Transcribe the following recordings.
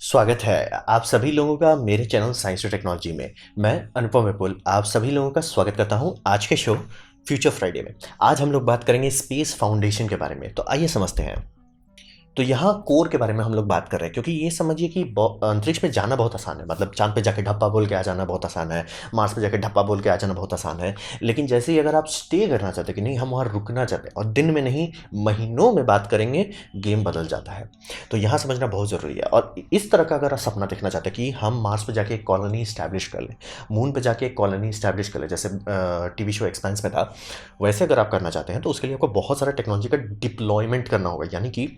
स्वागत है आप सभी लोगों का मेरे चैनल साइंस और टेक्नोलॉजी में। मैं अनुपम विपुल आप सभी लोगों का स्वागत करता हूं आज के शो फ्यूचर फ्राइडे में। आज हम लोग बात करेंगे स्पेस फाउंडेशन के बारे में, तो आइए समझते हैं। तो यहाँ कोर के बारे में हम लोग बात कर रहे हैं क्योंकि ये समझिए कि अंतरिक्ष में जाना बहुत आसान है, मतलब चांद पे जाके ढप्पा बोल के आ जाना बहुत आसान है, मार्स पे जाके ढप्पा बोल के आ जाना बहुत आसान है। लेकिन जैसे ही अगर आप स्टे करना चाहते हैं कि नहीं हम वहाँ रुकना चाहते हैं और दिन में नहीं महीनों में बात करेंगे, गेम बदल जाता है। तो यहाँ समझना बहुत ज़रूरी है। और इस तरह का अगर आप सपना देखना चाहते हैं कि हम मार्स पे जाके एक कॉलोनी स्टैब्लिश कर लें, मून पे जाके एक कॉलोनी स्टैब्लिश कर लें, जैसे टीवी शो एक्सपेंस में था, वैसे अगर आप करना चाहते हैं तो उसके लिए आपको बहुत सारा टेक्नोलॉजी का डिप्लॉयमेंट करना होगा। यानी कि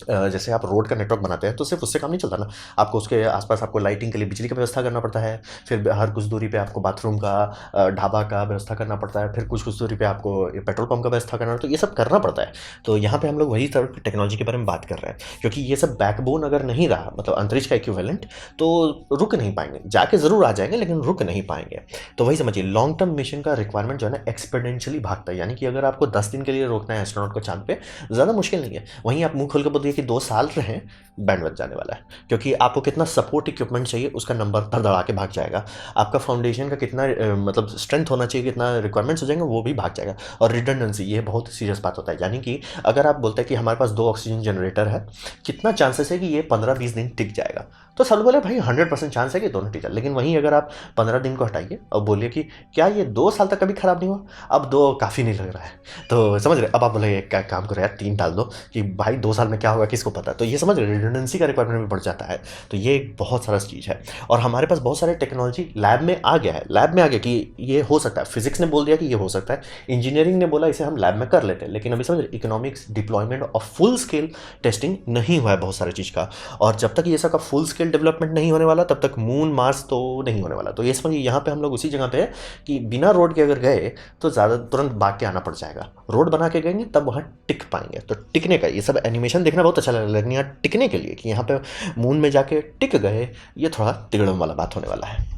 जैसे आप रोड का नेटवर्क बनाते हैं तो सिर्फ उससे काम नहीं चलता ना, आपको उसके आसपास आपको लाइटिंग के लिए बिजली का व्यवस्था करना पड़ता है। फिर हर कुछ दूरी पे आपको बाथरूम का, ढाबा का व्यवस्था करना पड़ता है। फिर कुछ कुछ दूरी पे आपको ये पेट्रोल पंप का व्यवस्था करना, तो ये सब करना पड़ता है। तो यहाँ पे हम लोग वही तरह की टेक्नोलॉजी के बारे में बात कर रहे हैं, क्योंकि ये सब बैकबोन अगर नहीं रहा, मतलब अंतरिक्ष का इक्विवेलेंट, तो रुक नहीं पाएंगे। जाके ज़रूर आ जाएंगे लेकिन रुक नहीं पाएंगे। तो वही समझिए, लॉन्ग टर्म मिशन का रिक्वायरमेंट जो है ना एक्सपोनेंशियली भागता है। यानी कि अगर आपको 10 दिन के लिए रोकना है एस्ट्रोनॉट को चांद पे, ज़्यादा मुश्किल नहीं है। वहीं आप मुंह खोल के बोलिए कि 2 साल रहे, बैंड बच जाने वाला है। क्योंकि आपको कितना सपोर्ट इक्विपमेंट चाहिए उसका नंबर धड़धड़ा के भाग जाएगा। आपका फाउंडेशन का कितना मतलब स्ट्रेंथ होना चाहिए, कितना रिक्वायरमेंट्स हो जाएंगे, वो भी भाग जाएगा। और रिडंडेंसी, ये बहुत सीरियस बात होता है। यानी कि अगर आप बोलते हैं कि हमारे पास 2 ऑक्सीजन जनरेटर है, कितना चांसेस है कि ये 15-20 दिन टिक जाएगा, तो सब बोले भाई 100% चांस है कि दोनों टिक जाए। लेकिन वहीं अगर आप 15 दिन को हटाइए और बोलिए कि क्या ये 2 साल तक कभी खराब नहीं हुआ, अब दो काफ़ी नहीं लग रहा है। तो समझ रहे, अब आप बोले एक काम करो यार, 3 डाल दो कि भाई 2 साल में क्या होगा किसको पता। तो ये समझ रहे, रिडंडेंसी का रिक्वायरमेंट भी बढ़ जाता है। तो ये एक बहुत सारा चीज़ है। और हमारे पास बहुत सारे टेक्नोलॉजी लैब में आ गया है, लैब में आ गया कि ये हो सकता है। फिजिक्स ने बोल दिया कि ये हो सकता है, इंजीनियरिंग ने बोला इसे हम लैब में कर लेते हैं। लेकिन अभी समझ रहे, इकोनॉमिक्स डिप्लॉयमेंट और फुल स्केल टेस्टिंग नहीं हुआ है बहुत सारी चीज़ का। और जब तक ये सब का फुल स्केल डेवलपमेंट नहीं होने वाला, तब तक मून मार्स तो नहीं होने वाला। तो ये समझिए, यहाँ पे हम लोग उसी जगह पे है कि बिना रोड के अगर गए तो ज़्यादा तुरंत भाग के आना पड़ जाएगा। रोड बना के गएंगे तब वहाँ टिक पाएंगे। तो टिकने का ये सब एनिमेशन देखना बहुत अच्छा लगेगा, लेकिन यहाँ टिकने के लिए कि यहाँ पे मून में जाके टिक गए, ये थोड़ा तिगड़म वाला बात होने वाला है।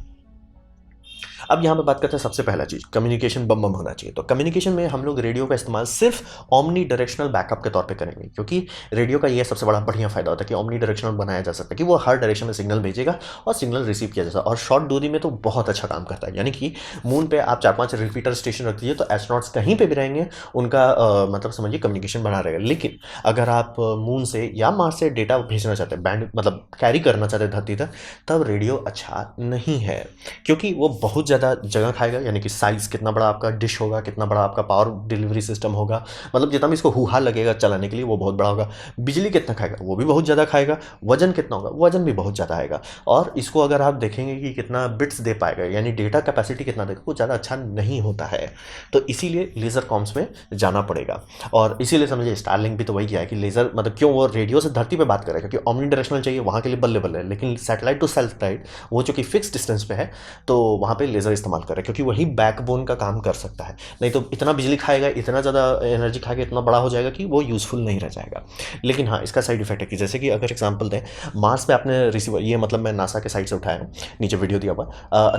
अब यहाँ पे बात करते हैं सबसे पहला चीज़, कम्युनिकेशन बम बम होना चाहिए। तो कम्युनिकेशन में हम लोग रेडियो का इस्तेमाल सिर्फ ओमनी डायरेक्शनल बैकअप के तौर पे करेंगे, क्योंकि रेडियो का ये सबसे बड़ा बढ़िया फायदा होता है कि ओमनी डायरेक्शनल बनाया जा सकता है, कि वो हर डायरेक्शन में सिग्नल भेजेगा और सिग्नल रिसीव किया जा सकता है। और शॉर्ट दूरी में तो बहुत अच्छा काम करता है। यानी कि मून पे आप 4-5 रिपीटर स्टेशन रख दीजिए तो एस्ट्रोनॉट्स कहीं पे भी रहेंगे, उनका मतलब समझिए कम्युनिकेशन बना रहेगा। लेकिन अगर आप मून से या मार्स से डेटा भेजना चाहते हैं, बैंड मतलब कैरी करना चाहते हैं धरती तक, तब रेडियो अच्छा नहीं है, क्योंकि वो बहुत ज़्यादा जगह खाएगा। यानी कि साइज़ कितना बड़ा आपका डिश होगा, कितना बड़ा आपका पावर डिलीवरी सिस्टम होगा, मतलब जितना भी इसको हुहा लगेगा चलाने के लिए वो बहुत बड़ा होगा। बिजली कितना खाएगा, वो भी बहुत ज़्यादा खाएगा। वजन कितना होगा, वजन भी बहुत ज़्यादा आएगा। और इसको अगर आप देखेंगे कि कितना बिट्स दे पाएगा, यानी डेटा कैपेसिटी कितना देगा, वो ज़्यादा अच्छा नहीं होता है। तो इसीलिए लेज़र कॉम्स में जाना पड़ेगा। और इसीलिए समझिए स्टारलिंक भी तो वही किया है कि लेज़र मतलब क्यों वो रेडियो से धरती पे बात करेगा, क्योंकि ओमनी डायरेक्शनल चाहिए वहाँ के लिए बल्ले बल्ले। लेकिन सैटेलाइट टू सैटेलाइट वो जो कि फिक्स डिस्टेंस पे है, तो वहाँ पे लेज़र इस्तेमाल करें, क्योंकि वही बैकबोन का काम कर सकता है। नहीं तो इतना बिजली खाएगा, इतना ज़्यादा एनर्जी खाएगा, इतना बड़ा हो जाएगा कि वो यूज़फुल नहीं रह जाएगा। लेकिन हाँ, इसका साइड इफेक्ट है कि जैसे कि अगर एग्जांपल दें, मार्स पे आपने रिसीवर, ये मतलब मैं नासा के साइट से उठाया हूँ, नीचे वीडियो दिया हुआ,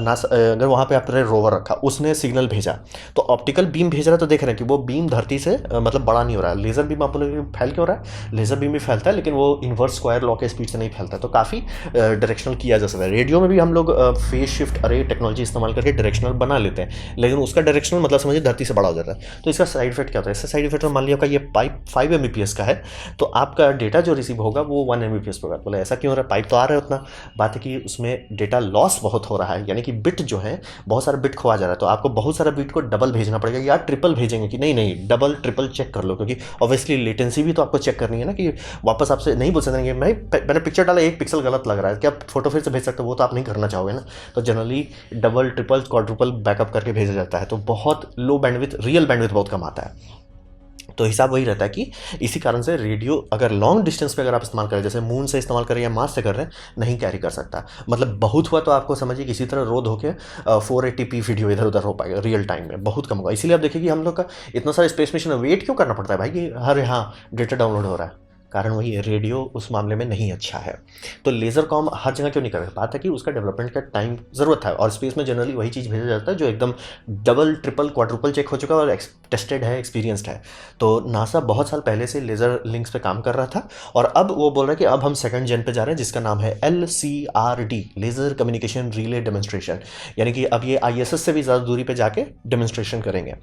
नासा अगर वहाँ पे आपने रोवर रखा, उसने सिग्नल भेजा, तो ऑप्टिकल बीम भेज रहा है, तो देख रहे हैं कि वो बीम धरती से मतलब बड़ा नहीं हो रहा है। लेज़र बीम आप बोलोगे फैल क्यों रहा है, लेज़र बीम भी फैलता है लेकिन वो इन्वर्स स्क्वायर लॉ के स्पीड से नहीं फैलता है। तो काफ़ी डायरेक्शनल किया जा सकता है। रेडियो में भी हम लोग फेज शिफ्ट अरे टेक्नोलॉजी इस्तेमाल करके डायरेक्शनल बना लेते हैं, लेकिन उसका डायरेक्शनल मतलब समझिए धरती से बड़ा हो जाता है। तो इसका साइड इफेक्ट क्या होता है, इसका साइड इफेक्ट मान लिया आपका ये पाइप 5 Mbps का है, तो आपका डेटा जो रिसीव होगा वो 1 Mbps पे होगा। बोले ऐसा क्यों हो रहा है, पाइप तो आ रहा है उतना। बात है कि उसमें डेटा लॉस बहुत हो रहा है, यानी कि बिट जो है बहुत सारा बिट खोआ जा रहा है। तो आपको बहुत सारा बिट को डबल भेजना पड़ेगा, या ट्रिपल भेजेंगे कि नहीं नहीं डबल ट्रिपल चेक कर लो, क्योंकि ऑब्वियसली लेटेंसी भी तो आपको चेक करनी है ना, कि वापस आपसे नहीं बोल सकते मैंने पिक्चर डाला 1 पिक्सल गलत लग रहा है, क्या फोटो फिर से भेज सकते हो, वो तो आप नहीं करना चाहोगे ना। तो generally double triple quadruple backup करके भेजा जाता है। तो बहुत लो बैंडविथ, रियल बैंडविथ बहुत कम आता है। तो हिसाब वही रहता है कि इसी कारण से रेडियो अगर लॉन्ग डिस्टेंस पे अगर आप इस्तेमाल करें, जैसे मून से इस्तेमाल करें या मार्स से कर रहे हैं, नहीं कैरी कर सकता। मतलब बहुत हुआ तो आपको समझिए किसी तरह रोड होके 480p वीडियो इधर उधर हो पाएगा रियल टाइम में, बहुत कम होगा। इसीलिए आप देखिए कि हम लोग का इतना सारा स्पेस मिशन वेट क्यों करना पड़ता है भाई, कि हर यहाँ डेटा डाउनलोड हो रहा है। कारण वही है, रेडियो उस मामले में नहीं अच्छा है। तो लेज़र कॉम हर जगह क्यों नहीं कर रहा, बात है कि उसका डेवलपमेंट का टाइम ज़रूरत है। और स्पेस में जनरली वही चीज़ भेजा जाता है जो एकदम डबल ट्रिपल क्वाड्रुपल चेक हो चुका है और टेस्टेड है, एक्सपीरियंस्ड है। तो नासा बहुत साल पहले से लेज़र लिंक्स पे काम कर रहा था और अब वो बोल रहा है कि अब हम सेकंड जेन पे जा रहे हैं जिसका नाम है LCRD, laser communication relay demonstration. यानी कि अब ये ISS से भी ज़्यादा दूरी पे जाके डेमोन्स्ट्रेशन करेंगे।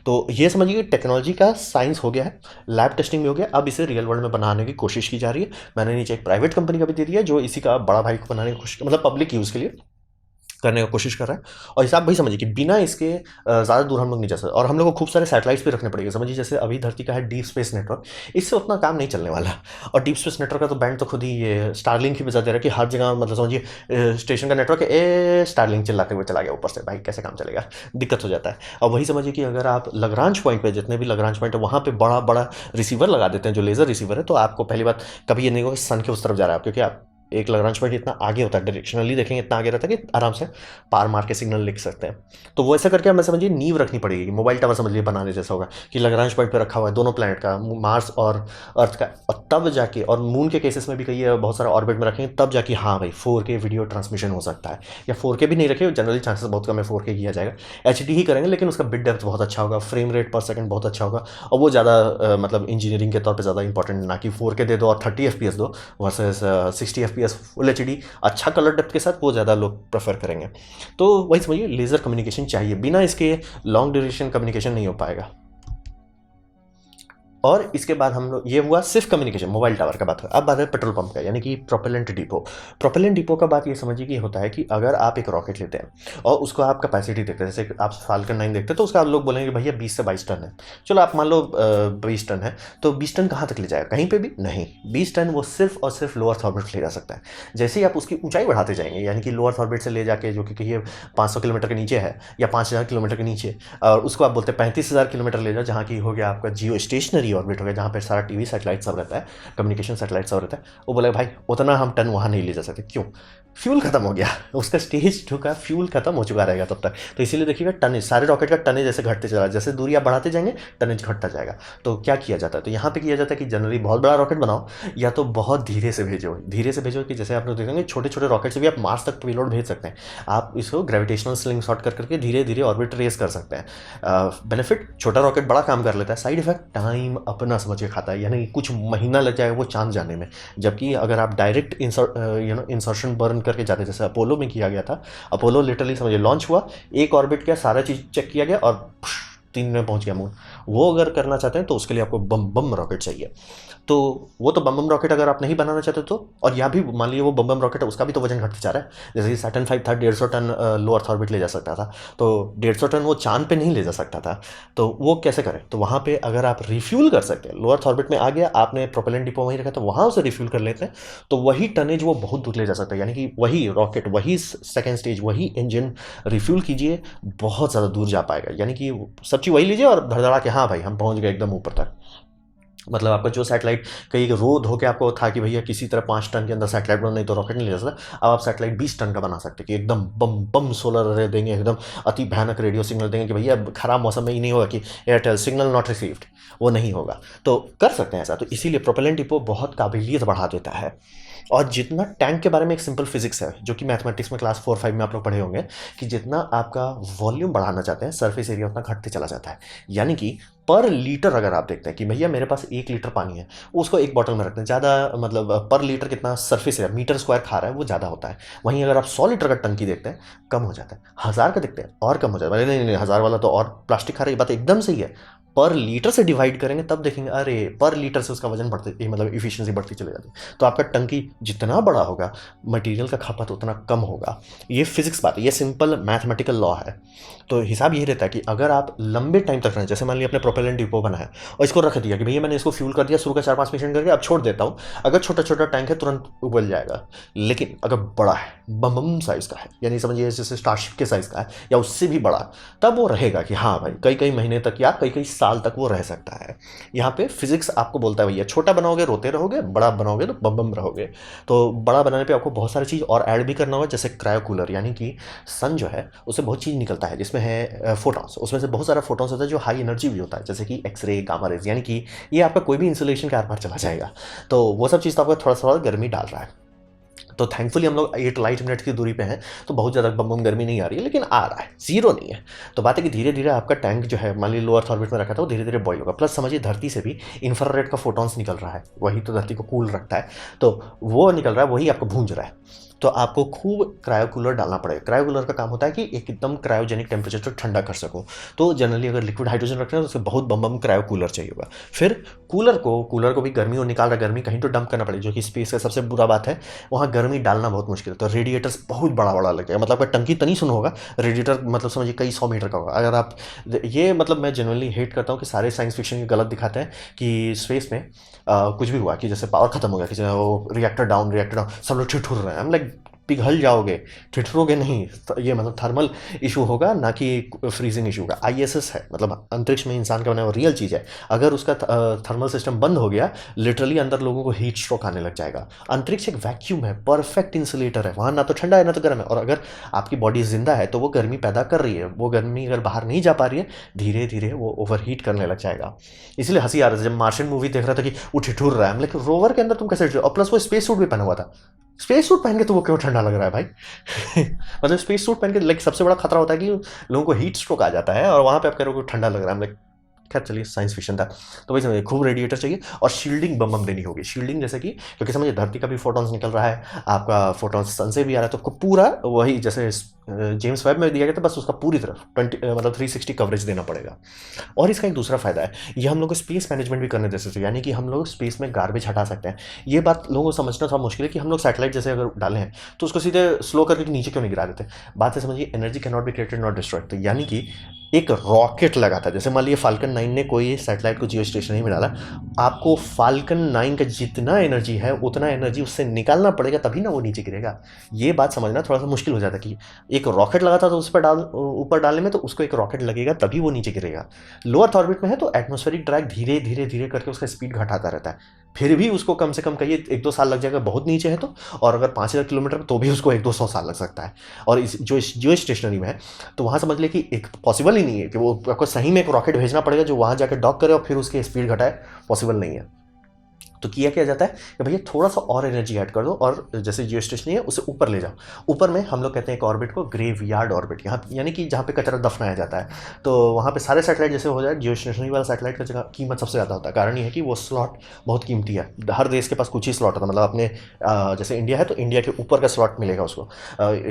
तो ये समझिए कि टेक्नोलॉजी का साइंस हो गया है, लैब टेस्टिंग भी हो गया, अब इसे रियल वर्ल्ड में बनाने की कोशिश की जा रही है। मैंने नीचे एक प्राइवेट कंपनी का भी दे दिया जो इसी का बड़ा भाई को बनाने की कोशिश, मतलब पब्लिक यूज़ के लिए करने का कोशिश कर रहा है। और हिसाब भाई समझिए कि बिना इसके ज़्यादा दूर हम लोग नहीं जा सकते और हम लोग को खूब सारे सैटेलाइट्स भी रखने पड़ेंगे। समझिए जैसे अभी धरती का है डीप स्पेस नेटवर्क, इससे उतना काम नहीं चलने वाला। और डीप स्पेस नेटवर्क का तो बैंड तो खुद ही ये स्टारलिंक ही बजा दे रहा है कि हर जगह, मतलब समझिए स्टेशन का नेटवर्क है, स्टारलिंक चिल्लाते हुए चला गया ऊपर से, भाई कैसे काम चलेगा, दिक्कत हो जाता है। और वही समझिए कि अगर आप लगरांज पॉइंट पे, जितने भी लगरांज पॉइंट है वहाँ पे बड़ा बड़ा रिसीवर लगा देते हैं जो लेज़र रिसीवर है, तो आपको पहली बात कभी ये नहीं होगा सन के उस तरफ जा रहा है, क्योंकि आप एक लगरांज पॉइंट इतना आगे होता है, डायरेक्शनली देखेंगे इतना आगे रहता है कि आराम से पार मार के सिग्नल लिख सकते हैं। तो वो ऐसा करके हमें समझिए नींव रखनी पड़ेगी, मोबाइल टावर समझिए बनाने जैसा होगा कि लगरांज पॉइंट पे रखा हुआ है दोनों प्लैनेट का, मार्स और अर्थ का, और तब जाके, और मून के केसेस में भी कई बहुत सारा ऑर्बिट में रखेंगे तब जाके हाँ भाई 4K वीडियो ट्रांसमिशन हो सकता है। या 4K भी नहीं रखे, जनरली चांसेस बहुत कम है 4K किया जाएगा, HD ही करेंगे, लेकिन उसका बिट डेप्थ बहुत अच्छा होगा, फ्रेम रेट पर सेकंड बहुत अच्छा होगा, और वो ज़्यादा मतलब इंजीनियरिंग के तौर पर ज़्यादा इंपॉर्टेंट, ना कि 4K दे दो और 30 FPS दो वर्सेस 60 FPS फुल HD अच्छा कलर डेप्थ के साथ, वो ज़्यादा लोग प्रेफर करेंगे। तो वही समझिए लेज़र कम्युनिकेशन चाहिए, बिना इसके लॉन्ग ड्यूरेशन कम्युनिकेशन नहीं हो पाएगा। और इसके बाद हम लोग, ये हुआ सिर्फ कम्युनिकेशन, मोबाइल टावर का बात हुआ। अब बात है पेट्रोल पंप का, यानी कि प्रोपेलेंट डिपो। प्रोपेलेंट डिपो का बात ये समझिए कि होता है कि अगर आप एक रॉकेट लेते हैं और उसको आप कैपेसिटी देखते हैं, जैसे आप फाल्कन 9 देखते हैं तो उसका आप लोग बोलेंगे भैया 20 से 22 टन है, चलो आप मान लो 20 टन है, तो 20 टन कहाँ तक ले जाएगा, कहीं पे भी नहीं। 20 टन वो सिर्फ और सिर्फ लोअर ऑर्बिट ले जा सकता है। जैसे ही आप उसकी ऊंचाई बढ़ाते जाएंगे, यानी कि लोअर ऑर्बिट से ले जाके, जो कि कहिए 500 किलोमीटर के नीचे है या 5000 किलोमीटर के नीचे, और उसको आप बोलते हैं 35,000 किलोमीटर ले जाओ, जहाँ की हो गया आपका जियो स्टेशनरी ऑर्बिट हो गया, जहाँ पे सारा टीवी सैटेलाइट सब रहता है, कम्युनिकेशन सैटेलाइट सब रहता है। वो बोले भाई उतना हम टन वहाँ नहीं ले जा सकते, क्यों, फ्यूल खत्म हो गया, उसका स्टेज 2 का फ्यूल खत्म हो चुका रहेगा तब तक। तो इसीलिए देखिएगा टनेज, सारे रॉकेट का टनेज जैसे घटते चला, जैसे दूरी आप बढ़ाते जाएंगे टनेज घटता जाएगा। तो क्या किया जाता है, तो यहाँ पे किया जाता है कि जनरली बहुत बड़ा रॉकेट बनाओ, या तो बहुत धीरे से भेजो, धीरे से भेजो, कि जैसे आप लोग देखेंगे छोटे छोटे रॉकेट से भी आप मार्स तक पेलोड भेज सकते हैं। आप इसको ग्रेविटेशनल स्लिंग शॉट कर करके धीरे धीरे ऑर्बिट रेस कर सकते हैं। बेनिफिट, छोटा रॉकेट बड़ा काम कर लेता है। साइड इफेक्ट, टाइम अपना समझ के खाता है, यानी कुछ महीना लग जाएगा वो चांद जाने में। जबकि अगर आप डायरेक्ट इंसर्शन बर्न करके जाते, जैसे अपोलो में किया गया था, अपोलो लिटरली समझिए लॉन्च हुआ, एक ऑर्बिट किया, सारा चीज़ चेक किया गया और 3 में पहुंच गया मून। वो अगर करना चाहते हैं तो उसके लिए आपको बम बम रॉकेट चाहिए। तो वो तो बम बम रॉकेट अगर आप नहीं बनाना चाहते तो, और यहाँ भी मान लीजिए वो बम बम रॉकेट है, उसका भी तो वजन घटते जा रहा है। जैसे कि सैटर्न 5 था, 150 टन लो अर्थ ऑर्बिट ले जा सकता था, तो 150 टन वो चांद पे नहीं ले जा सकता था। तो वो कैसे करें, तो वहाँ पे अगर आप रिफ्यूल कर सकते हैं, लो अर्थ ऑर्बिट में आ गया, आपने प्रोपेलेंट डिपो वहीं रखा, तो वहाँ उसे रिफ्यूल कर लेते हैं, तो वही टनेज वो बहुत दूर ले जा सकता है। यानी कि वही रॉकेट, वही सेकेंड स्टेज, वही इंजन रिफ्यूल कीजिए, बहुत ज़्यादा दूर जा पाएगा। यानी कि सब चीज़ वही लीजिए और धड़धड़ा के हाँ भाई हम पहुँच गए एकदम ऊपर तक। मतलब आपका जो सैटेलाइट कई रोध होकर आपको था कि भैया किसी तरह 5 टन के अंदर सैटेलाइट बनाना, नहीं तो रॉकेट नहीं ले जा सकता, अब आप सैटेलाइट 20 टन का बना सकते हैं कि एकदम बम बम सोलर अरे देंगे, एकदम अति भयानक रेडियो सिग्नल देंगे कि भैया खराब मौसम में ही नहीं होगा कि एयरटेल सिग्नल नॉट रिसीव्ड, वो नहीं होगा। तो कर सकते हैं ऐसा। तो इसीलिए प्रोपेलेंट डिपो बहुत काबिलियत बढ़ा देता है। और जितना टैंक के बारे में एक सिंपल फिजिक्स है जो कि मैथमेटिक्स में क्लास 4-5 में आप लोग पढ़े होंगे, कि जितना आपका वॉल्यूम बढ़ाना चाहते हैं सरफेस एरिया उतना घटते चला जाता है। यानी कि पर लीटर अगर आप देखते हैं कि भैया मेरे पास 1 लीटर पानी है, उसको एक बॉटल में रखते हैं, ज़्यादा मतलब पर लीटर कितना सरफेस एरिया मीटर स्क्वायर खा रहा है वो ज़्यादा होता है। वहीं अगर आप 100 लीटर का टंकी देखते हैं कम हो जाता है, 1000 का देखते हैं और कम हो जाता है। नहीं नहीं 1000 वाला तो और प्लास्टिक खा रहा है, ये बात एकदम सही है। पर लीटर से डिवाइड करेंगे तब देखेंगे अरे पर लीटर से उसका वजन बढ़ते, मतलब इफिशियंसी बढ़ती चली जाती है। तो आपका टंकी जितना बड़ा होगा मटेरियल का खपत उतना कम होगा। ये फिजिक्स बात है, ये सिंपल मैथमेटिकल लॉ है। तो हिसाब यही रहता है कि अगर आप लंबे टाइम तक रहें, जैसे मान लिया अपने प्रोपेलेंट डिपो बना है और इसको रख दिया कि भैया मैंने इसको फ्यूल कर दिया शुरू का 4-5 मिशन करके, अब छोड़ देता हूँ, अगर छोटा छोटा टैंक है तुरंत उबल जाएगा। लेकिन अगर बड़ा है, बम बम साइज का है, यानी समझिए जैसे स्टारशिप के साइज का है या उससे भी बड़ा, तब वो रहेगा कि हाँ भाई कई कई महीने तक या कई कई साल तक वो रह सकता है। यहाँ पे फिजिक्स आपको बोलता है भैया छोटा बनाओगे रोते रहोगे, बड़ा बनाओगे तो बम बम रहोगे। तो बड़ा बनाने पे आपको बहुत सारी चीज़ और ऐड भी करना होगा, जैसे क्रायो कूलर, यानी कि सन जो है उससे बहुत चीज़ निकलता है जिसमें है फोटॉन्स, उसमें से बहुत सारा फोटॉन्स होता है जो हाई एनर्जी भी होता है, जैसे कि एक्सरे, गामा रेज, यानी कि ये आपका कोई भी इंसुलेशन के आर पार चला जाएगा। तो वो सब चीज़ तो आपको थोड़ा थोड़ा गर्मी डाल रहा है। तो थैंकफुली हम लोग 8 लाइट मिनट की दूरी पे हैं, तो बहुत ज़्यादा बम बम गर्मी नहीं आ रही है, लेकिन आ रहा है, ज़ीरो नहीं है। तो बात है कि धीरे धीरे आपका टैंक जो है मान लीजिए लो अर्थ ऑर्बिट में रखा था, वो धीरे धीरे बॉयल होगा। प्लस समझिए धरती से भी इंफ्रारेड का फोटॉन्स निकल रहा है, वही तो धरती को कूल रखता है, तो वो निकल रहा है, वही आपको भूंज रहा है। तो आपको खूब क्रायो कूलर डालना पड़ेगा। क्रायो कूलर का काम होता है कि एकदम क्रायोजेनिक टेम्परेचर तक ठंडा कर सको। तो जनरली अगर लिक्विड हाइड्रोजन रखते हैं तो उससे बहुत बम बम क्रायो कूलर चाहिए होगा। फिर कूलर को भी गर्मी, वो निकाल रहा है गर्मी, कहीं तो डंप करना पड़ेगा, जो कि स्पेस का सबसे बुरा बात है, वहाँ गर्मी डालना बहुत मुश्किल है। तो रेडिएटर्स बहुत बड़ा बड़ा लग जाएगा, मतलब अगर टंकी तनी सुन होगा, रेडिएटर मतलब समझिए कई 100 मीटर का होगा। अगर आप ये मतलब मैं जनरली हेट करता हूँ कि सारे साइंस फिक्शन के गलत दिखाते हैं कि स्पेस में कुछ भी हुआ कि जैसे पावर खत्म हो गया, कि वो रिएक्टर डाउन सब लोग ठिठुर रहे हैं। हम लाइक पिघल जाओगे, ठिठुरोगे नहीं। तो ये मतलब थर्मल इशू होगा, ना कि फ्रीजिंग इशू होगा। आईएसएस है, मतलब अंतरिक्ष में इंसान का बना हुआ रियल चीज़ है। अगर उसका थर्मल सिस्टम बंद हो गया, लिटरली अंदर लोगों को हीट स्ट्रोक आने लग जाएगा। अंतरिक्ष एक वैक्यूम है, परफेक्ट इंसुलेटर है, वहाँ ना तो ठंडा है ना तो गर्म है। और अगर आपकी बॉडी जिंदा है तो वो गर्मी पैदा कर रही है, वो गर्मी अगर बाहर नहीं जा पा रही है, धीरे धीरे वो ओवर हीट करने लग जाएगा। इसलिए हंसी आ रहा था जब मार्शियन मूवी देख रहा था कि वो ठिठुर रहा है, लेकिन रोवर के अंदर तुम कैसे, और प्लस वो स्पेस सूट भी पहना हुआ था। स्पेस सूट पहन के तो वो क्यों ठंडा लग रहा है भाई? मतलब स्पेस सूट पहन के लाइक सबसे बड़ा खतरा होता है कि लोगों को हीट स्ट्रोक आ जाता है, और वहाँ पे आप कह रहे हो कि ठंडा लग रहा है। लाइक खैर चलिए, साइंस फिक्शन था। तो वही समझिए खूब रेडिएटर चाहिए, और शील्डिंग बम बम देनी होगी। शील्डिंग जैसे कि, क्योंकि समझिए धरती का भी फोटॉन्स निकल रहा है, आपका फोटॉन्स सन से भी आ रहा है, तो आपको पूरा वही जैसे जेम्स वेब में दिया गया था, बस उसका पूरी तरफ 20 मतलब 360 कवरेज देना पड़ेगा। और इसका एक दूसरा फायदा है, ये हम लोग को स्पेस मैनेजमेंट भी करने दे सकते हैं, यानी कि हम लोग स्पेस में गार्बेज हटा सकते हैं। ये बात लोगों को समझना थोड़ा मुश्किल है कि हम लोग सैटेलाइट जैसे अगर डालें हैं तो उसको सीधे स्लो करके नीचे क्यों नहीं गिरा देते। बात है समझिए, energy can not be created not destroyed. तो यानी कि एक रॉकेट लगा था, जैसे मान लीजिए फाल्कन 9 ने कोई सैटेलाइट को जियो स्टेशनरी में डाला, आपको फाल्कन 9 का जितना एनर्जी है उतना एनर्जी उससे निकालना पड़ेगा, तभी ना वो नीचे गिरेगा। ये बात समझना थोड़ा सा मुश्किल हो जाता है कि एक रॉकेट लगा था तो उस पर ऊपर डालने में तो उसको एक रॉकेट लगेगा, तभी वो नीचे गिरेगा। लो अर्थ ऑर्बिट में है तो एटमॉस्फेरिक ड्रैग धीरे धीरे धीरे करके उसका स्पीड घटाता रहता है, फिर भी उसको कम से कम कहिए 1-2 साल लग जाएगा बहुत नीचे है तो, और अगर 5000 किलोमीटर तो भी उसको 100-200 साल लग सकता है। और इस जो स्टेशनरी में है, तो वहाँ समझ ले कि एक पॉसिबल ही नहीं है कि वो आपको सही में एक रॉकेट भेजना पड़ेगा जो वहाँ जाकर डॉक करे और फिर उसकी स्पीड घटाए, पॉसिबल नहीं है। तो किया जाता है कि भैया थोड़ा सा और एनर्जी ऐड कर दो, और जैसे जियो स्टेशनरी है उसे ऊपर ले जाओ। ऊपर में हम लोग कहते हैं एक ऑर्बिट को ग्रेव यार्ड ऑर्बिट, यहाँ यानी कि जहाँ पे कचरा दफनाया जाता है। तो वहाँ पे सारे सैटेलाइट जैसे हो जाए, जियो स्टेशनरी वाला सैटेलाइट का जगह कीमत सबसे ज़्यादा होता है। कारण ये है कि वो स्लॉट बहुत कीमती है, हर देश के पास कुछ ही स्लॉट होता है। मतलब अपने जैसे इंडिया है तो इंडिया के ऊपर का स्लॉट मिलेगा उसको,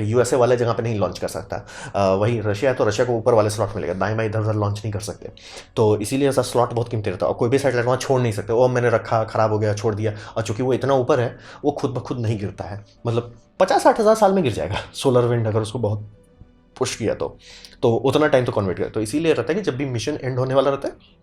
यूएसए वाले जगह पे नहीं लॉन्च कर सकता। वही रशिया है तो रशिया को ऊपर वाले स्लॉट मिलेगा, दाएं बाएं इधर उधर लॉन्च नहीं कर सकते। तो इसीलिए ऐसा स्लॉट बहुत कीमती रहता है, और कोई भी सैटेलाइट वहाँ छोड़ नहीं सकते, वो मैंने रखा ख़राब हो गया छोड़ दिया। और चूंकि वो इतना ऊपर है, वो खुद ब खुद नहीं गिरता है, मतलब 50-60 हज़ार साल में गिर जाएगा सोलर विंड अगर उसको बहुत पुश किया तो उतना टाइम तो कन्वर्ट किया। तो इसीलिए रहता है कि जब भी मिशन एंड होने वाला रहता है,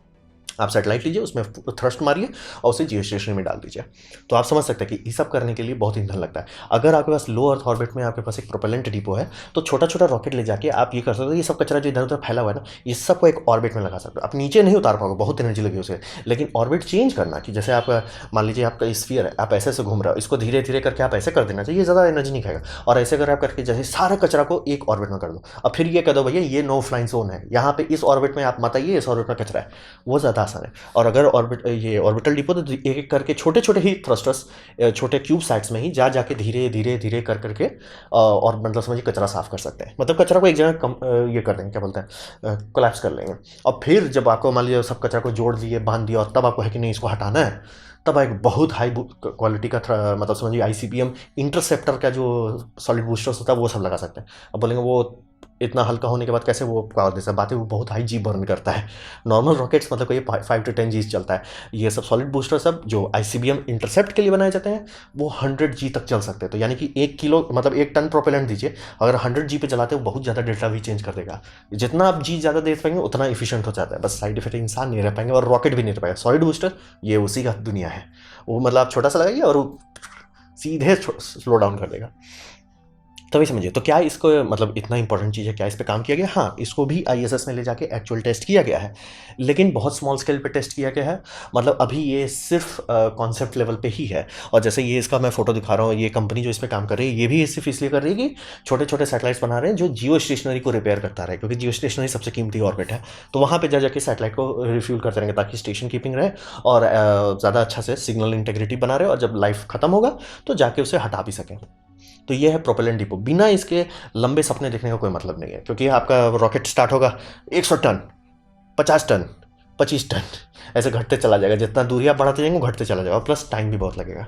आप सैटेलाइट लीजिए, उसमें थ्रस्ट मारिए और उसे जियो स्टेशनरी में डाल दीजिए। तो आप समझ सकते हैं कि ये सब करने के लिए बहुत ईंधन लगता है। अगर आपके पास लो अर्थ ऑर्बिट में आपके पास एक प्रोपेलेंट डिपो है, तो छोटा छोटा रॉकेट ले जाके आप ये कर सकते हो, ये सब कचरा जो इधर उधर फैला हुआ है ना, ये सबको एक ऑर्बिट में लगा सकते हो। आप नीचे नहीं उतार पाओगे, बहुत एनर्जी लगी उसे, लेकिन ऑर्बिट चेंज करना, कि जैसे आप मान लीजिए आपका स्फीयर है, आप ऐसे ऐसे घूम रहे हो, इसको धीरे धीरे करके आप ऐसे कर देना चाहिए, ज़्यादा एनर्जी नहीं खाएगा। और ऐसे अगर आप करके जैसे सारा कचरा को एक ऑर्बिट में कर दो, अब फिर ये कह दो भैया ये नो फ्लाइंग जोन है, यहाँ पे इस ऑर्बिट में आप मत आइए, इस ऑर्बिट में कचरा है, वो ज़्यादा आसान है। और अगर ये ऑर्बिटल डिपो, तो एक एक करके छोटे छोटे ही थ्रस्टर्स, छोटे क्यूब साइट्स में ही जाके धीरे धीरे धीरे कर करके और मतलब समझिए कचरा साफ कर सकते हैं। मतलब कचरा को एक जगह ये कर देंगे, क्या बोलते हैं, कोलैप्स कर लेंगे। और फिर जब आपको मान लीजिए सब कचरा को जोड़ दिए, बांध दिया, और तब आपको है कि नहीं इसको हटाना है, तब एक बहुत हाई क्वालिटी का मतलब समझिए आईसीबीएम इंटरसेप्टर का जो सॉलिड बूस्टर्स होता है वो सब लगा सकते हैं। अब बोलेंगे वो इतना हल्का होने के बाद कैसे वो पावर दे सकता, बात है वो बहुत हाई जी बर्न करता है। नॉर्मल रॉकेट्स मतलब कोई 5 to 10 जी चलता है, ये सब सॉलिड बूस्टर सब जो आईसीबीएम इंटरसेप्ट के लिए बनाए जाते हैं वो 100 जी तक चल सकते हैं। तो यानी कि 1 किलो मतलब 1 टन प्रोपेलेंट दीजिए, अगर 100 जी पे चलाते हो बहुत ज़्यादा डेल्टा वी चेंज कर देगा। जितना आप जी ज़्यादा दे पाएंगे उतना इफिशियंट हो जाता है, बस साइड इफेक्ट इंसान नहीं रह पाएंगे और रॉकेट भी नहीं रह पाएगा। सॉलिड बूस्टर ये उसी का दुनिया है, वो मतलब आप छोटा सा लगाइए और वो सीधे स्लो डाउन कर देगा। तभी समझिए, तो क्या इसको मतलब इतना इंपॉर्टेंट चीज़ है, क्या इस पे काम किया गया? हाँ, इसको भी आईएसएस में ले जाके एक्चुअल टेस्ट किया गया है, लेकिन बहुत स्मॉल स्केल पे टेस्ट किया गया है। मतलब अभी ये सिर्फ कॉन्सेप्ट लेवल पे ही है। और जैसे ये इसका मैं फोटो दिखा रहा हूँ, ये कंपनी जो इस पे काम कर रही है, ये भी सिर्फ इसलिए कर रही है कि छोटे छोटे सैटेलाइट्स बना रहे हैं जो जियो स्टेशनरी को रिपेयर करता रहे, क्योंकि जियो स्टेशनरी सबसे कीमती ऑर्बिट है। तो वहाँ पे जा जाके सैटेलाइट को रिफ्यूल करते रहेंगे ताकि स्टेशन कीपिंग रहे और ज़्यादा अच्छा से सिग्नल इंटेग्रिटी बना रहे, और जब लाइफ खत्म होगा तो जाके उसे हटा भी सकें। तो ये है प्रोपेलेंट डिपो। बिना इसके लंबे सपने देखने का कोई मतलब नहीं है, क्योंकि आपका रॉकेट स्टार्ट होगा 100 टन, 50 टन, 25 टन, ऐसे घटते चला जाएगा। जितना दूरी आप बढ़ाते जाएंगे वो घटते चला जाएगा, प्लस टाइम भी बहुत लगेगा।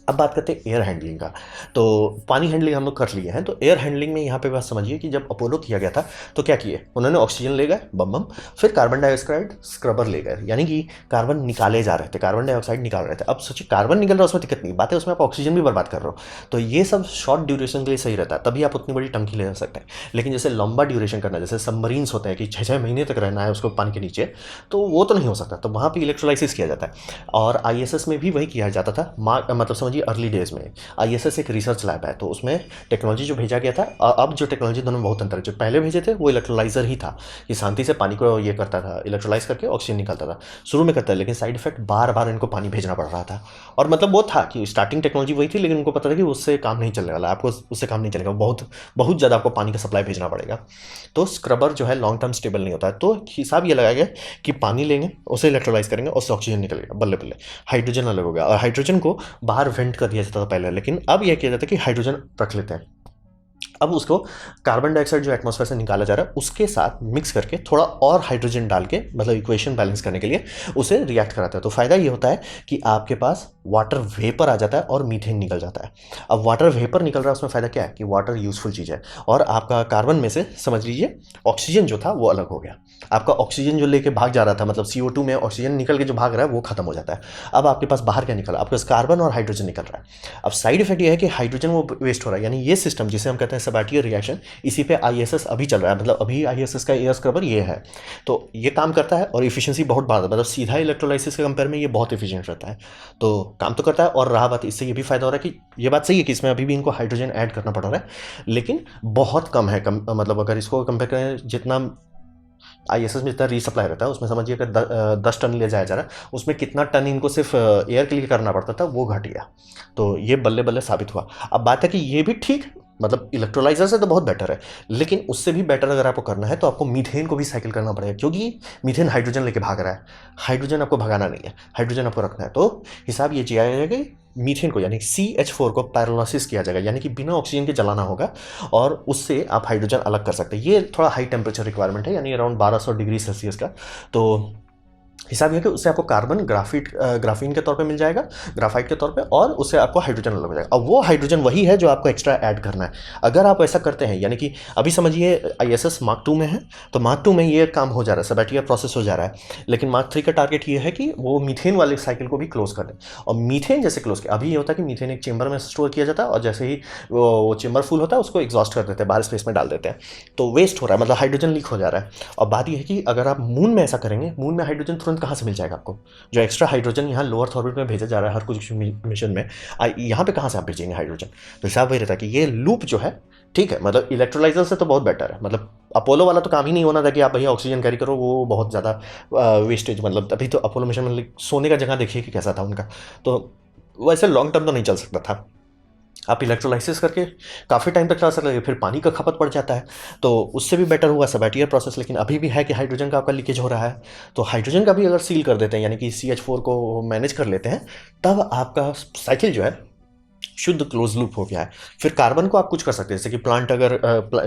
अब बात करते हैं एयर हैंडलिंग का। तो पानी हैंडलिंग हम लोग कर लिए हैं, तो एयर हैंडलिंग में यहाँ पे बात समझिए कि जब अपोलो किया गया था तो क्या किए उन्होंने, ऑक्सीजन ले गए बम बम, फिर कार्बन डाइऑक्साइड स्क्रबर ले गए, यानी कि कार्बन निकाले जा रहे थे, कार्बन डाइऑक्साइड निकाल रहे थे। अब सोचिए कार्बन निकल रहा है उसमें दिक्कत नहीं, बात है उसमें आप ऑक्सीजन भी बर्बाद कर रहे हो। तो ये सब शॉर्ट ड्यूरेशन के लिए सही रहता है, तभी आप उतनी बड़ी टंकी ले जा सकते हैं। लेकिन जैसे लंबा ड्यूरेशन करना है, जैसे सबमरीन्स होते हैं कि 6-6 महीने तक रहना है उसको पानी के नीचे, तो वो तो नहीं हो सकता। तो वहाँ पर इलेक्ट्रोलाइसिस किया जाता है, और ISS में भी वही किया जाता था। मतलब समझिए अर्ली डेज में ISS एक रिसर्च लैब है, तो उसमें टेक्नोलॉजी जो भेजा गया था, अब जो टेक्नोलॉजी दोनों में बहुत अंतर है। जो पहले भेजे थे वो इलेक्ट्रोलाइजर ही था, कि शांति से पानी को ये करता था, इलेक्ट्रोलाइज करके ऑक्सीजन निकालता था, शुरू में करता है, लेकिन साइड इफेक्ट बार बार इनको पानी भेजना पड़ रहा था। और मतलब वो था कि स्टार्टिंग टेक्नोलॉजी वही थी, लेकिन उनको पता था कि उससे काम नहीं चलने वाला, आपको उससे काम नहीं चलेगा, बहुत बहुत ज़्यादा आपको पानी का सप्लाई भेजना पड़ेगा। तो स्क्रबर जो है लॉन्ग टर्म स्टेबल नहीं होता है। तो हिसाब ये लगाया गया कि पानी लेंगे, उसे इलेक्ट्रोलाइज करेंगे, उससे ऑक्सीजन निकलेगा, बल्ले बल्ले हाइड्रोजन अलग हो गया। और हाइड्रोजन को बाहर वेंट कर दिया जाता था पहले, लेकिन अब यह किया जाता है कि हाइड्रोजन रख लेते हैं। अब उसको कार्बन डाइऑक्साइड जो एटमॉस्फेयर से निकाला जा रहा है उसके साथ मिक्स करके थोड़ा और हाइड्रोजन डाल के, मतलब इक्वेशन बैलेंस करने के लिए उसे रिएक्ट कराता है। तो फायदा ये होता है कि आपके पास वाटर वेपर आ जाता है और मीथेन निकल जाता है। अब वाटर वेपर निकल रहा है, उसमें फ़ायदा क्या है कि वाटर यूजफुल चीज़ है, और आपका कार्बन में से समझ लीजिए ऑक्सीजन जो था वो अलग हो गया। आपका ऑक्सीजन जो लेके भाग जा रहा था, मतलब CO2 में ऑक्सीजन निकल के जो भाग रहा है वो खत्म हो जाता है। अब आपके पास बाहर क्या निकल रहा है, आपके पास कार्बन और हाइड्रोजन निकल रहा है। अब साइड इफेक्ट ये है कि हाइड्रोजन वो वेस्ट हो रहा है, यानी ये सिस्टम जिसे हम कहते हैं सबाटियर रिएक्शन, इसी पे ISS अभी चल रहा है। मतलब अभी ISS का एयर स्क्रबर ये है, तो ये काम करता है और इफिशिएंसी बहुत बढ़ाता है। मतलब सीधा इलेक्ट्रोलाइसिस के कंपेयर में ये बहुत इफिशिएंट रहता है, तो काम तो करता है। और रहा बात, इससे ये भी फायदा हो रहा है कि ये बात सही है कि इसमें अभी भी इनको हाइड्रोजन ऐड करना पड़ रहा है, लेकिन बहुत कम है। मतलब अगर इसको कंपेयर करें, जितना ISS में जितना रीसप्लाई रहता है उसमें समझिए अगर 10 टन ले जाया जा रहा है, उसमें कितना टन इनको सिर्फ एयर के लिए करना पड़ता था, वो घट गया। तो ये बल्ले बल्ले साबित हुआ। अब बात है कि ये भी ठीक, मतलब इलेक्ट्रोलाइजर से तो बहुत बेटर है, लेकिन उससे भी बेटर अगर आपको करना है तो आपको मीथेन को भी साइकिल करना पड़ेगा, क्योंकि मीथेन हाइड्रोजन लेके भाग रहा है, हाइड्रोजन आपको भगाना नहीं है, हाइड्रोजन आपको रखना है। तो हिसाब ये किया जाएगा कि मीथेन को यानी CH4 को पैरोलिसिस किया जाएगा, यानी कि बिना ऑक्सीजन के जलाना होगा, और उससे आप हाइड्रोजन अलग कर सकते हैं। ये थोड़ा हाई टेम्परेचर रिक्वायरमेंट है, यानी अराउंड 1200 डिग्री सेल्सियस का। तो हिसाब यह है कि उससे आपको कार्बन ग्राफीन के तौर पे मिल जाएगा, ग्राफाइट के तौर पे, और उससे आपको हाइड्रोजन अलग हो जाएगा। अब वो हाइड्रोजन वही है जो आपको एक्स्ट्रा ऐड करना है। अगर आप ऐसा करते हैं, यानी कि अभी समझिए ISS Mark 2 में है, तो Mark 2 में ये काम हो जा रहा है, सबैटियर प्रोसेस हो जा रहा है, लेकिन Mark 3 का टारगेट ये है कि वो मीथेन वाले साइकिल को भी क्लोज कर दें। और मीथेन जैसे क्लोज किया, अभी ये होता है कि मीथेन एक चेंबर में स्टोर किया जाता है, और जैसे ही वो चेंबर फुल होता है उसको एग्जॉस्ट कर देते हैं, बाहर स्पेस में डाल देते हैं, तो वेस्ट हो रहा है, मतलब हाइड्रोजन लीक हो जा रहा है। और बात यह है कि अगर आप मून में ऐसा करेंगे, मून में हाइड्रोजन तुरंत कहाँ से मिल जाएगा आपको, जो एक्स्ट्रा हाइड्रोजन यहाँ लोअर ऑर्बिट में भेजा जा रहा है हर कुछ मिशन में, यहाँ पे कहाँ से आप भेजेंगे हाइड्रोजन। तो हिसाब वही रहता है कि ये लूप जो है ठीक है, मतलब इलेक्ट्रोलाइजर से तो बहुत बेटर है। मतलब अपोलो वाला तो काम ही नहीं होना था कि आप भैया ऑक्सीजन कैरी करो, वो बहुत ज़्यादा वेस्टेज। मतलब अभी तो अपोलो मिशन में सोने का जगह देखिए कि कैसा था उनका, तो वैसे लॉन्ग टर्म तो नहीं चल सकता था। आप इलेक्ट्रोलाइसिस करके काफ़ी टाइम तक चला सकते हैं, फिर पानी का खपत पड़ जाता है, तो उससे भी बेटर हुआ सबैटियर प्रोसेस। लेकिन अभी भी है कि हाइड्रोजन का आपका लीकेज हो रहा है, तो हाइड्रोजन का भी अगर सील कर देते हैं, यानी कि CH4 को मैनेज कर लेते हैं, तब आपका साइकिल जो है शुद्ध क्लोज लूप हो गया है। फिर कार्बन को आप कुछ कर सकते हैं, जैसे कि प्लांट अगर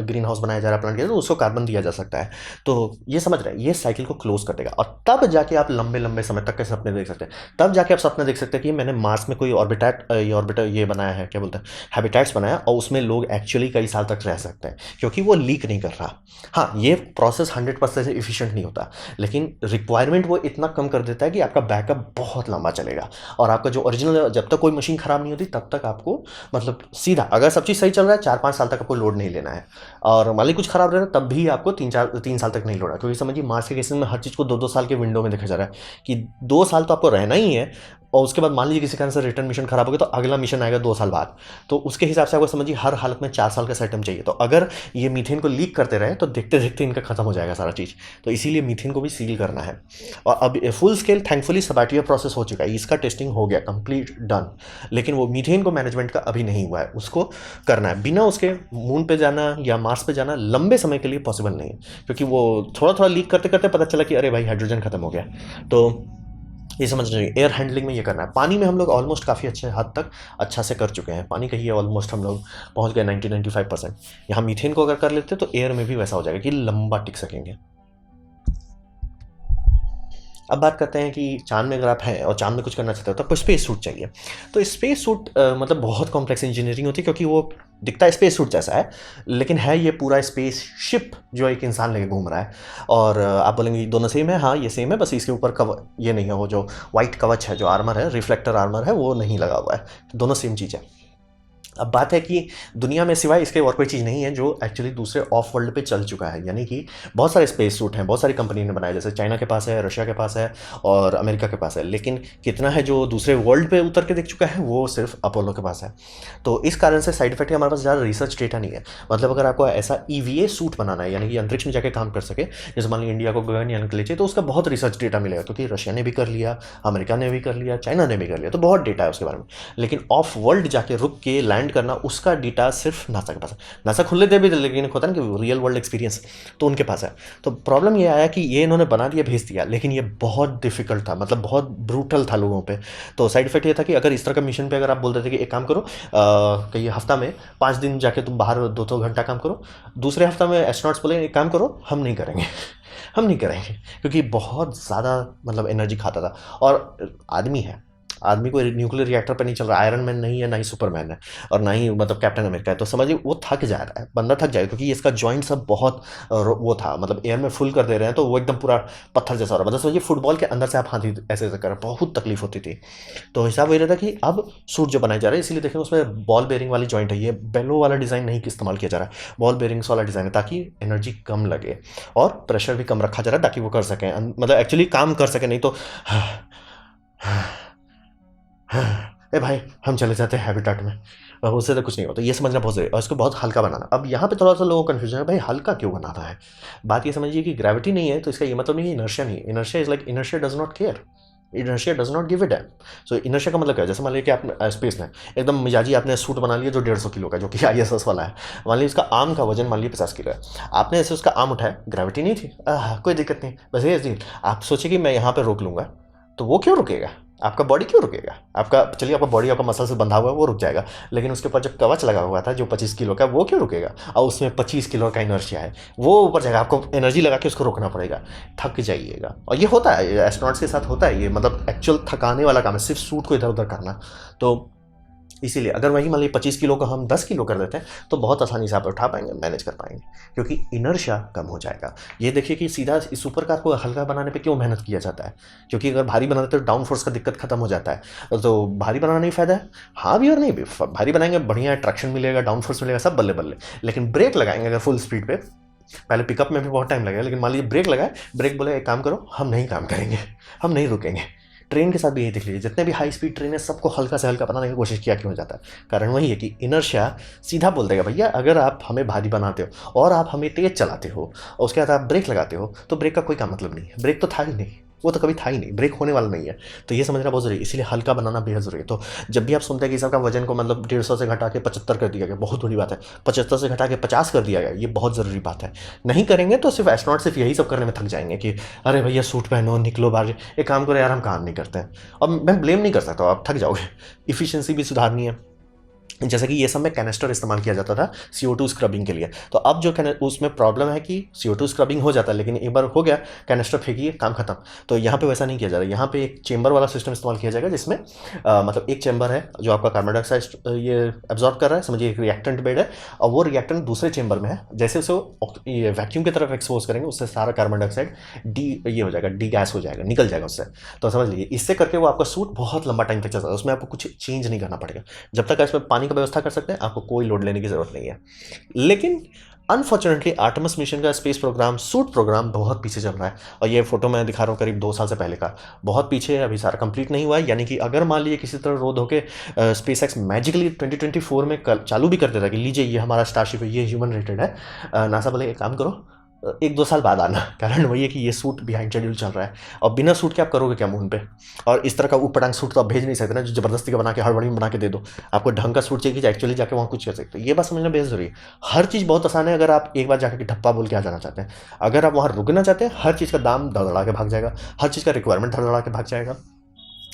ग्रीन हाउस बनाया जा रहा है प्लांट के, तो उसको कार्बन दिया जा सकता है। तो ये समझ रहे हैं, ये साइकिल को क्लोज कर देगा, और तब जाके आप लंबे लंबे समय तक के सपने देख सकते हैं। तब जाके आप सपने देख सकते हैं कि मैंने मार्स में कोई ऑर्बिटर ये बनाया है, क्या बोलते हैं, हैबिटेट्स बनाया, और उसमें लोग एक्चुअली कई साल तक रह सकते हैं, क्योंकि वो लीक नहीं कर रहा। हाँ, ये प्रोसेस 100% इफिशियंट नहीं होता, लेकिन रिक्वायरमेंट वो इतना कम कर देता है कि आपका बैकअप बहुत लंबा चलेगा। और आपका जो ओरिजिनल, जब तक कोई मशीन खराब नहीं होती तब तक आपको, मतलब सीधा अगर सब चीज़ सही चल रहा है 4-5 साल तक आपको लोड नहीं लेना है, और मान लीजिए कुछ खराब रह रहा है तब भी आपको 3 साल तक नहीं लोड़ा। क्योंकि समझिए मार्स के केसेस में हर चीज़ को 2-2 साल के विंडो में देखा जा रहा है कि 2 साल तो आपको रहना ही है, और उसके बाद मान लीजिए किसी कारण से रिटर्न मिशन खराब हो गया तो अगला मिशन आएगा 2 साल बाद। तो उसके हिसाब से आपको समझिए हर हालत में 4 साल का सेटअप चाहिए। तो अगर ये मीथेन को लीक करते रहे तो देखते देखते इनका खत्म हो जाएगा सारा चीज़, तो इसीलिए मीथेन को भी सील करना है। और अब फुल स्केल थैंकफुली सबैटियर प्रोसेस हो चुका है, इसका टेस्टिंग हो गया कंप्लीट डन, लेकिन वो मीथेन को मैनेजमेंट का अभी नहीं हुआ है, उसको करना है। बिना उसके मून पे जाना या मार्स पे जाना लंबे समय के लिए पॉसिबल नहीं है, क्योंकि वो थोड़ा थोड़ा लीक करते करते पता चला कि अरे भाई हाइड्रोजन खत्म हो गया। तो ये समझ रहे एयर हैंडलिंग में ये करना है। पानी में हम लोग ऑलमोस्ट काफ़ी अच्छे हद तक अच्छा से कर चुके हैं, पानी कहिए ऑलमोस्ट हम लोग पहुंच गए 90-95%। यहाँ मीथेन को अगर कर लेते तो एयर में भी वैसा हो जाएगा कि लंबा टिक सकेंगे। अब बात करते हैं कि चांद में अगर आप हैं और चांद में कुछ करना चाहते हो तो आपको स्पेस सूट चाहिए। तो स्पेस सूट मतलब बहुत कॉम्प्लेक्स इंजीनियरिंग होती है, क्योंकि वो दिखता है स्पेस सूट जैसा है, लेकिन है ये पूरा स्पेस शिप जो एक इंसान लेके घूम रहा है। और आप बोलेंगे दोनों सेम है, हाँ ये सेम है, बस इसके ऊपर ये नहीं है, वो जो वाइट कवच है, जो आर्मर है, रिफ्लेक्टर आर्मर है, वो नहीं लगा हुआ है। दोनों सेम चीज़ है। अब बात है कि दुनिया में सिवाय इसके और कोई चीज़ नहीं है जो एक्चुअली दूसरे ऑफ वर्ल्ड पे चल चुका है। यानी कि बहुत सारे स्पेस सूट हैं, बहुत सारी कंपनी ने बनाए, जैसे चाइना के पास है, रशिया के पास है और अमेरिका के पास है, लेकिन कितना है जो दूसरे वर्ल्ड पे उतर के दिख चुका है, वो सिर्फ अपोलो के पास है। तो इस कारण से साइड इफेक्ट हमारे पास ज़्यादा रिसर्च डेटा नहीं है। मतलब अगर आपको ऐसा EVA सूट बनाना है, यानी कि अंतरिक्ष में जाके काम कर सके, जैसे मान लीजिए इंडिया को गगनयान के लिए चाहिए, तो उसका बहुत रिसर्च डेटा मिलेगा, क्योंकि रशिया ने भी कर लिया, अमेरिका ने भी कर लिया, चाइना ने भी कर लिया, तो बहुत डेटा है उसके बारे में। लेकिन ऑफ वर्ल्ड जाके रुक के लैंड करना, उसका डेटा सिर्फ नासा के पास है। नासा खुद लेते भी थे, लेकिन होता है ना कि रियल वर्ल्ड एक्सपीरियंस, तो उनके पास है। तो प्रॉब्लम ये आया कि ये इन्होंने बना दिया, भेज दिया, लेकिन ये बहुत डिफिकल्ट था, मतलब बहुत ब्रूटल था लोगों पे। तो साइड इफेक्ट ये था कि अगर इस तरह का मिशन पे अगर आप बोल देते कि एक काम करो कि हफ्ता में 5 दिन जाके तुम बाहर 2-2 घंटा काम करो, दूसरे हफ्ता में एस्ट्रोनॉट्स बोले एक काम करो, हम नहीं करेंगे हम नहीं करेंगे, क्योंकि बहुत ज़्यादा मतलब एनर्जी खाता था। और आदमी है, आदमी को न्यूक्लियर रिएक्टर पर नहीं चल रहा, आयरन मैन नहीं है, ना ही सुपरमैन है, और ना ही मतलब कैप्टन अमेरिका है। तो समझिए वो थक जा रहा है, बंदा थक जाएगा, क्योंकि इसका जॉइंट सब बहुत वो था, मतलब एयर में फुल कर दे रहे हैं तो वो एकदम पूरा पत्थर जैसा हो रहा है। मतलब समझिए फुटबॉल के अंदर से आप हाथी ऐसे ऐसे कर रहे हैं, बहुत तकलीफ होती थी। तो हिसाब वही रहता कि अब सूट जो बनाए जा रहे हैं, इसीलिए देखें उसमें बॉल बेरिंग वाली जॉइंट है, ये बेलो वाला डिज़ाइन नहीं इस्तेमाल किया जा रहा है, बॉल बेरिंग्स वाला डिज़ाइन है, ताकि एनर्जी कम लगे और प्रेशर भी कम रखा जा रहा है, ताकि वो कर सकें, मतलब एक्चुअली काम कर सकें। नहीं तो ए भाई हम चले जाते हैं हैबिटाट में, उससे तो कुछ नहीं होता। ये समझना बहुत ज़रूरी है, और इसको बहुत हल्का बनाना। अब यहाँ पे थोड़ा सा लोगों को कन्फ्यूजन है, भाई हल्का क्यों बना रहा है। बात ये समझिए कि ग्रेविटी नहीं है तो इसका ये मतलब नहीं है इनर्शिया नहीं है। Inertia is like inertia does not care, inertia does not give a dam. So inertia का मतलब क्या है, जैसे मान लीजिए कि आप स्पेस में एकदम मिजाजी आपने सूट बना लिया जो 150 किलो का, जो कि ISS वाला है। मान लीजिए उसका आर्म का वजन मान लीजिए 50 किलो है, आपने ऐसे उसका आर्म उठाया, ग्रेविटी नहीं थी, कोई दिक्कत नहीं, बस ये आप सोचिए कि मैं यहाँ पर रोक लूँगा, तो वो क्यों रुकेगा, आपका बॉडी क्यों रुकेगा। आपका चलिए आपका बॉडी आपका मसल से बंधा हुआ है, वो रुक जाएगा, लेकिन उसके ऊपर जब कवच लगा हुआ था जो 25 किलो का, वो क्यों रुकेगा। और उसमें 25 किलो का इनर्शिया है, वो ऊपर जाएगा, आपको एनर्जी लगा के उसको रोकना पड़ेगा, थक जाइएगा। और ये होता है एस्ट्रोनॉट्स के साथ होता है, ये मतलब एक्चुअल थकाने वाला काम है, सिर्फ सूट को इधर उधर करना। तो इसीलिए अगर वही मान लीजिए 25 किलो का हम 10 किलो कर देते हैं तो बहुत आसानी से आप उठा पाएंगे, मैनेज कर पाएंगे, क्योंकि इनर्शिया कम हो जाएगा। ये देखिए कि सीधा इस सुपर कार को हल्का बनाने पे क्यों मेहनत किया जाता है, क्योंकि अगर भारी बना देते तो डाउन फोर्स का दिक्कत खत्म हो जाता है। तो भारी बनाना नहीं फायदा है, हाँ भी और नहीं भी। भारी बनाएंगे बढ़िया ट्रैक्शन मिलेगा, डाउन फोर्स मिलेगा, सब बल्ले बल्ले, लेकिन ब्रेक लगाएंगे अगर फुल स्पीड पे, पहले पिकअप में भी बहुत टाइम लगेगा, लेकिन मान लीजिए ब्रेक लगाए, ब्रेक बोले एक काम करो हम नहीं काम करेंगे, हम नहीं रुकेंगे। ट्रेन के साथ भी यही देख लीजिए, जितने भी हाई स्पीड ट्रेन है सबको हल्का से हल्का बनाने की कोशिश किया क्यों जाता है, कारण वही है कि इनर्शिया सीधा बोल देगा भैया अगर आप हमें भारी बनाते हो और आप हमें तेज चलाते हो और उसके बाद आप ब्रेक लगाते हो, तो ब्रेक का कोई काम मतलब नहीं है, ब्रेक तो था ही नहीं, वो तो कभी था ही नहीं, ब्रेक होने वाला नहीं है। तो ये समझना बहुत जरूरी है, इसलिए हल्का बनाना बेहद जरूरी है। तो जब भी आप सुनते हैं कि सबका वजन को मतलब 150 से घटा के 75 कर दिया गया, बहुत बड़ी बात है, 75 से घटा के 50 कर दिया गया, ये बहुत ज़रूरी बात है। नहीं करेंगे तो सिर्फ एस्ट्रोनॉट सिर्फ यही सब करने में थक जाएंगे कि अरे भैया सूट पहनो निकलो बाहर, एक काम करो यार हम काम नहीं करते हैं। और मैं ब्लेम नहीं कर सकता, आप थक जाओगे, इफिशियंसी भी सुधारनी है। जैसे कि ये सब में कैनिस्टर इस्तेमाल किया जाता था CO2 स्क्रबिंग के लिए, तो अब जो उसमें प्रॉब्लम है कि CO2 स्क्रबिंग हो जाता है, लेकिन एक बार हो गया कैनिस्टर फेंकिए काम खत्म। तो यहाँ पे वैसा नहीं किया जा रहा, यहाँ पे एक चेंबर वाला सिस्टम इस्तेमाल किया जाएगा, जिसमें मतलब एक चेंबर है जो आपका कार्बन डाइऑक्साइड ये एब्जॉर्ब कर रहा है, समझिए एक रिएक्टेंट बेड है, और वो रिएक्टेंट दूसरे चेंबर में है, जैसे उसे ये वैक्यूम की तरफ एक्सपोज करेंगे उससे सारा कार्बन डाइऑक्साइड ये हो जाएगा, डी गैस हो जाएगा, निकल जाएगा उससे। तो समझ लीजिए इससे करके वो आपका सूट बहुत लंबा टाइम तक चलता है, उसमें आपको कुछ चेंज नहीं करना पड़ेगा, जब तक इसमें पानी का व्यवस्था कर सकते हैं आपको कोई लोड लेने की जरूरत नहीं है। लेकिन अनफॉर्चुनेटली आर्टेमिस मिशन का स्पेस प्रोग्राम, सूट प्रोग्राम बहुत पीछे चल रहा है, और ये फोटो मैं दिखा रहा हूँ करीब 2 साल से पहले का, बहुत पीछे है, अभी सारा कंप्लीट नहीं हुआ है। यानी कि अगर मान लीजिए किसी तरह रोड होके स्पेस एक्स मैजिकली 2024 में चालू भी कर देता कि लीजिए ये हमारा स्टारशिप है, ये ह्यूमन रेटेड है, नासा बोले एक काम करो 1-2 साल बाद आना, कारण वही है कि ये सूट बिहाइंड शेड्यूल चल रहा है, और बिना सूट के आप करोगे क्या मून पे। और इस तरह का ऊपटांग सूट तो आप भेज नहीं सकते ना, जो जबरदस्ती का बना के हड़बड़ी में बना के दे दो, आपको ढंग का सूट चाहिए कि एक्चुअली जाके वहाँ कुछ कर सकते हैं। ये बात समझना बेहद जरूरी है। हर चीज़ बहुत आसान है अगर आप एक बार जाकर ढप्पा बोल के आ जाना चाहते हैं। अगर आप वहाँ रुकना चाहते हैं, हर चीज़ का दाम धड़धड़ा के भाग जाएगा, हर चीज़ का रिक्वायरमेंट धड़धड़ा के भाग जाएगा।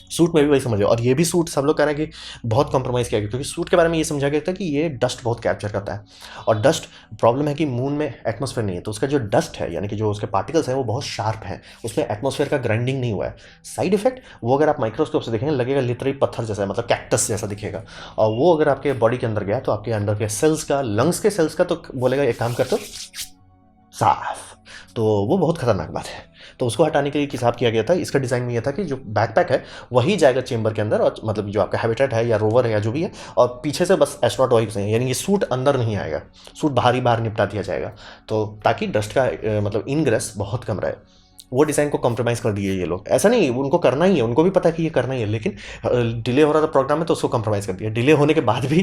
सूट में भी वही समझिए, और ये भी सूट सब लोग कह रहे हैं कि बहुत कॉम्प्रोमाइज़ किया गया, क्योंकि सूट के बारे में ये समझा गया था कि ये डस्ट बहुत कैप्चर करता है, और डस्ट प्रॉब्लम है कि मून में एटमॉस्फेयर नहीं है, तो उसका जो डस्ट है यानी कि जो उसके पार्टिकल्स हैं वो बहुत शार्प हैं, उसमें एटमॉस्फेयर का ग्राइंडिंग नहीं हुआ है। साइड इफेक्ट वो अगर आप माइक्रोस्कोप से देखेंगे लगेगा लिटरली पत्थर जैसा है, मतलब कैक्टस जैसा दिखेगा, और वो अगर आपके बॉडी के अंदर गया तो आपके अंदर के सेल्स का, लंग्स के सेल्स का, तो बोलेगा एक काम कर तो साफ, तो वो बहुत खतरनाक बात है। तो उसको हटाने के लिए हिसाब किया गया था। इसका डिज़ाइन में ये था कि जो बैकपैक है वही जाएगा चेंबर के अंदर, और मतलब जो आपका हैबिटेट है या रोवर है या जो भी है, और पीछे से बस एस्ट्रोनॉट वही हैं, यानी कि सूट अंदर नहीं आएगा, सूट बाहर ही बाहर निपटा दिया जाएगा, तो ताकि डस्ट का मतलब इनग्रेस बहुत कम रहे। वो डिज़ाइन को कॉम्प्रोमाइज़ कर दिए ये लोग। ऐसा नहीं, उनको करना ही है, उनको भी पता है कि ये करना ही है, लेकिन डिले हो रहा था प्रोग्राम में तो उसको कॉम्प्रोमाइज़ कर दिया। डिले होने के बाद भी,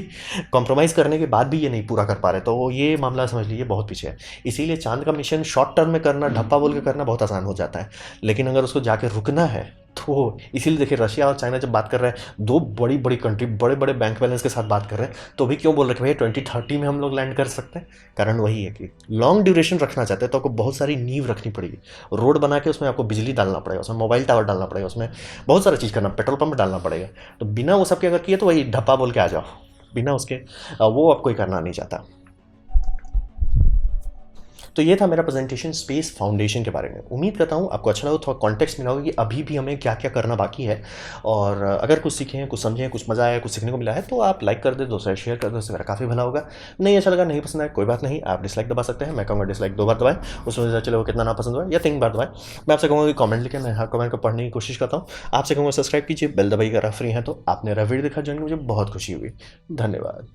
कॉम्प्रोमाइज़ करने के बाद भी ये नहीं पूरा कर पा रहे, तो ये मामला समझ लीजिए बहुत पीछे है। इसीलिए चांद का मिशन शॉर्ट टर्म में करना, ढप्पा बोल के करना बहुत आसान हो जाता है, लेकिन अगर उसको जाके रुकना है तो इसीलिए देखिए रशिया और चाइना जब बात कर रहे हैं, दो बड़ी बड़ी कंट्री बड़े बड़े बैंक बैलेंस के साथ बात कर रहे हैं, तो भी क्यों बोल रहे हैं कि भैया 2030 में हम लोग लैंड कर सकते हैं। कारण वही है कि लॉन्ग ड्यूरेशन रखना चाहते हैं तो आपको बहुत सारी नींव रखनी पड़ेगी, रोड बना के उसमें आपको बिजली डालना पड़ेगा, उसमें मोबाइल टावर डालना पड़ेगा, उसमें बहुत सारी चीज़ करना, पेट्रोल पंप डालना पड़ेगा। तो बिना वो सब के अगर किए तो वही ढप्पा बोल के आ जाओ, बिना उसके वो आप कोई करना नहीं चाहता। तो ये था मेरा प्रेजेंटेशन स्पेस फाउंडेशन के बारे में। उम्मीद करता हूँ आपको अच्छा लगा, थोड़ा कॉन्टेक्स्ट मिला होगा कि अभी भी हमें क्या क्या करना बाकी है, और अगर कुछ सीखे हैं, कुछ समझे हैं, कुछ मज़ा आया, कुछ सीखने को मिला है, तो आप लाइक कर दे, दूसरा शेयर कर दे, उससे मेरा काफ़ी भला होगा। नहीं अच्छा लगा, नहीं पसंद आया, कोई बात नहीं, आप डिसलाइक दबा सकते हैं, मैं कहूँगा डिसलाइक 2 बार दबाएं, उसमें पता चले वो कितना ना पसंद हुआ, या 3 बार दबाएं। मैं आपसे कहूँगा कि कमेंट लिखें, मैं हर कमेंट को पढ़ने की कोशिश करता हूँ। आपसे कहूँगा सब्सक्राइब कीजिए, बेल दबाइए अगर आप फ्री हैं तो। आपने मेरा वीडियो देखा, जो मुझे बहुत खुशी हुई। धन्यवाद।